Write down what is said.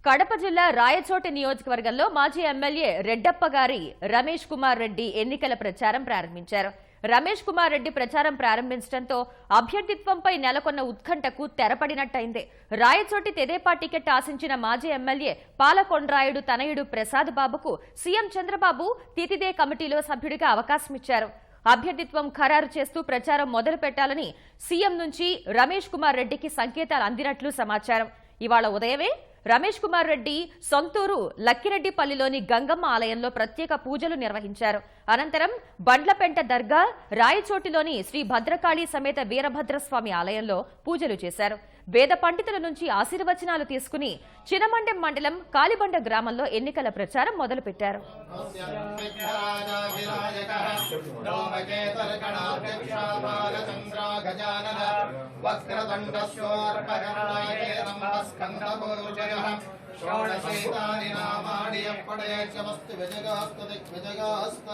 కడప జిల్లా రాయచోటి నియోజకవర్గంలో మాజీ ఎమ్మెల్యే రెడ్డప్ప గారి రమేష్ కుమార్ రెడ్డి ఎన్నికల ప్రచారం ప్రారంభించారు. రమేష్ కుమార్ రెడ్డి ప్రచారం ప్రారంభించడంతో అభ్యర్థిత్వంపై నెలకొన్న ఉత్కంఠకు తెరపడినట్టయింది. రాయచోటి తెదేపా టికెట్ ఆశించిన మాజీ ఎమ్మెల్యే పాలకొండ్రాయుడు తనయుడు ప్రసాద్ బాబుకు సీఎం చంద్రబాబు తితిదే కమిటీలో సభ్యుడిగా అవకాశమిచ్చారు. అభ్యర్థిత్వం ఖరారు చేస్తూ ప్రచారం మొదలు పెట్టాలని సీఎం నుంచి రమేష్ కుమార్ రెడ్డికి సంకేతాలు అందినట్లు సమాచారం. ఇవాళ ఉదయమే రమేష్ కుమార్ రెడ్డి సొంతూరు లక్కిరెడ్డిపల్లిలోని గంగమ్మ ఆలయంలో ప్రత్యేక పూజలు నిర్వహించారు. అనంతరం బండ్లపెంట దర్గా, రాయచోటిలోని శ్రీ భద్రకాళి సమేత వీరభద్రస్వామి ఆలయంలో పూజలు చేశారు. వేద పండితుల నుంచి ఆశీర్వచనాలు తీసుకుని చినమండెం మండలం కాలిబండ గ్రామంలో ఎన్నికల ప్రచారం మొదలుపెట్టారు. షోడశైతాని నామాని అప్పడే చమస్తు విజగాస్తు దిగ్విజగాస్త